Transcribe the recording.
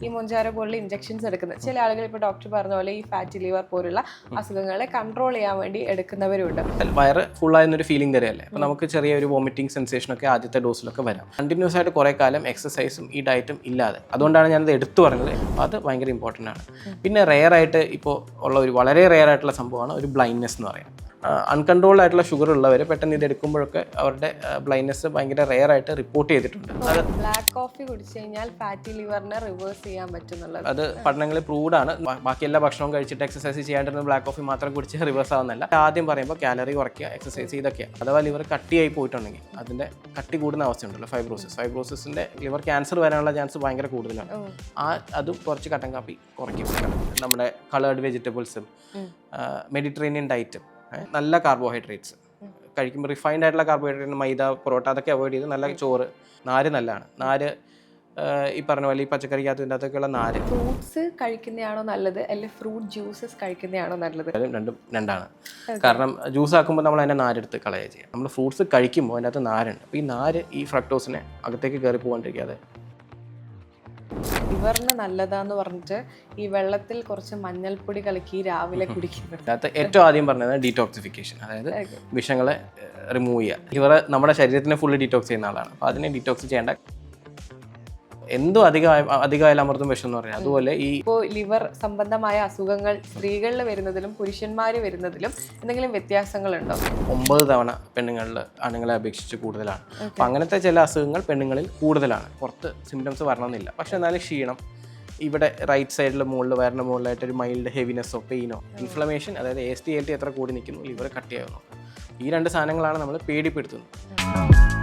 ഈ മൊഞ്ചാരോ പോലുള്ള ഇഞ്ചക്ഷൻസ് എടുക്കുന്നത്. ചില ആളുകൾ ഇപ്പോൾ ഡോക്ടർ പറഞ്ഞ പോലെ ഈ ഫാറ്റി ലിവർ പോലുള്ള അസുഖങ്ങളെ കൺട്രോൾ ചെയ്യാൻ വേണ്ടി എടുക്കുന്നവരുണ്ട്. വയറ് ഫുള്ളായെന്നൊരു ഫീലിംഗ് തരുമല്ലേ, അപ്പോൾ നമുക്ക് ചെറിയൊരു വോമിറ്റിംഗ് സെൻസേഷനൊക്കെ ആദ്യത്തെ ഡോസിലൊക്കെ വരാം. കണ്ടിന്യൂസ് ആയിട്ട് കുറേ കാലം എക്സസൈസും ഈ ഡയറ്റും ഇല്ലാതെ, അതുകൊണ്ടാണ് ഞാനത് എടുത്തു പറഞ്ഞത്. അത് ഭയങ്കര ഇമ്പോർട്ടൻ്റ് ആണ്. പിന്നെ റെയറായിട്ട് ഇപ്പോൾ ഉള്ള ഒരു വളരെ റെയർ ആയിട്ടുള്ള സംഭവമാണ് ഒരു ബ്ലൈൻഡ്നെസ് എന്ന് പറയുന്നത്. അൺകൺട്രോൾഡ് ആയിട്ടുള്ള ഷുഗർ ഉള്ളവർ പെട്ടെന്ന് ഇത് എടുക്കുമ്പോഴൊക്കെ അവരുടെ ബ്ലൈൻഡ്നെസ് ഭയങ്കര റെയർ ആയിട്ട് റിപ്പോർട്ട് ചെയ്തിട്ടുണ്ട്. അത് ബ്ലാക്ക് കോഫി കുടിച്ചു കഴിഞ്ഞാൽ ഫാറ്റി ലിവറിനെ റിവേഴ്സ് ചെയ്യാൻ പറ്റുന്നുള്ളത് അത് പഠനങ്ങളിൽ പ്രൂവ്ഡ് ആണ്. ബാക്കി എല്ലാ ഭക്ഷണവും കഴിച്ചിട്ട് എക്സസൈസ് ചെയ്യാണ്ടിരുന്ന ബ്ലാക്ക് കോഫി മാത്രം കുടിച്ച് റിവേഴ്സ് ആവുന്നില്ല. ആദ്യം പറയുമ്പോൾ കാലറി കുറയ്ക്കുക, എക്സസൈസ് ഇതൊക്കെയാണ്. അഥവാ ലിവർ കട്ടിയായി പോയിട്ടുണ്ടെങ്കിൽ അതിൻ്റെ കട്ടി കൂടുന്ന അവസ്ഥയുണ്ടല്ലോ, ഫൈബ്രോസിൻ്റെ ലിവർ ക്യാൻസർ വരാനുള്ള ചാൻസ് ഭയങ്കര കൂടുതലാണ്. അതും കുറച്ച് കട്ടൻ കാപ്പി കുറയ്ക്കും. നമ്മുടെ കളേർഡ് വെജിറ്റബിൾസും മെഡിറ്ററേനിയൻ ഡയറ്റും നല്ല കാർബോഹൈഡ്രേറ്റ്സ് കഴിക്കുമ്പോൾ റിഫൈൻഡ് ആയിട്ടുള്ള കാർബോഹൈഡ്രേറ്റ്, മൈദ, പൊറോട്ട അതൊക്കെ അവോയ്ഡ് ചെയ്ത് നല്ല ചോറ്, നാര് നല്ലതാണ്. നാര് ഈ പറഞ്ഞ പോലെ ഈ പച്ചക്കറിക്കകത്ത് ഇതിൻ്റെ അകത്തൊക്കെയുള്ള നാര്. ഫ്രൂട്ട്സ് കഴിക്കുന്നതാണോ നല്ലത്, അല്ലെങ്കിൽ ഫ്രൂട്ട് ജ്യൂസസ് കഴിക്കുന്നതാണോ നല്ലത്? രണ്ടാണ്. കാരണം ജ്യൂസ് ആക്കുമ്പോൾ നമ്മൾ അതിൻ്റെ നാരെടുത്ത് കളയുക ചെയ്യുക. നമ്മൾ ഫ്രൂട്ട്സ് കഴിക്കുമ്പോൾ അതിൻ്റെ അകത്ത് നാരുണ്ട്. അപ്പോൾ ഈ നാര് ഈ ഫ്രക്ടോസിനെ അകത്തേക്ക് കയറി പോകാണ്ടിരിക്കാതെ. ലിവറിന് നല്ലതാന്ന് പറഞ്ഞിട്ട് ഈ വെള്ളത്തിൽ കുറച്ച് മഞ്ഞൾപ്പൊടി കലക്കി രാവിലെ കുടിക്കുന്നത്. അതിനകത്ത് ഏറ്റവും ആദ്യം പറഞ്ഞത് ഡീറ്റോക്സിഫിക്കേഷൻ, അതായത് വിഷങ്ങളെ റിമൂവ് ചെയ്യുക. ലിവർ നമ്മുടെ ശരീരത്തിനെ ഫുള്ള് ഡീറ്റോക്സ് ചെയ്യുന്ന ആളാണ്. അപ്പോൾ അതിനെ ഡീറ്റോക്സ് ചെയ്യേണ്ട എന്തോ അധികമായാലും അമൃതും വിഷം എന്ന് പറയാം. അതുപോലെ ഈ ഇപ്പോൾ ലിവർ സംബന്ധമായ അസുഖങ്ങൾ സ്ത്രീകളിൽ വരുന്നതിലും പുരുഷന്മാർ വരുന്നതിലും എന്തെങ്കിലും വ്യത്യാസങ്ങളുണ്ടോ? 9 തവണ പെണ്ണുങ്ങളിൽ ആണുങ്ങളെ അപേക്ഷിച്ച് കൂടുതലാണ്. അപ്പം അങ്ങനത്തെ ചില അസുഖങ്ങൾ പെണ്ണുങ്ങളിൽ കൂടുതലാണ്. പുറത്ത് സിംറ്റംസ് വരണമെന്നില്ല. പക്ഷെ എന്നാലും ക്ഷീണം, ഇവിടെ റൈറ്റ് സൈഡിൽ വയറിൻ്റെ മുകളിലായിട്ട് ഒരു മൈൽഡ് ഹെവിനെസ്സോ പെയിനോ, ഇൻഫ്ലമേഷൻ, അതായത് AST ALT എത്ര കൂടി നിൽക്കുന്നു, ലിവർ കട്ടിയാകുന്നു. ഈ 2 സാധനങ്ങളാണ് നമ്മൾ പേടിപ്പെടുത്തുന്നത്.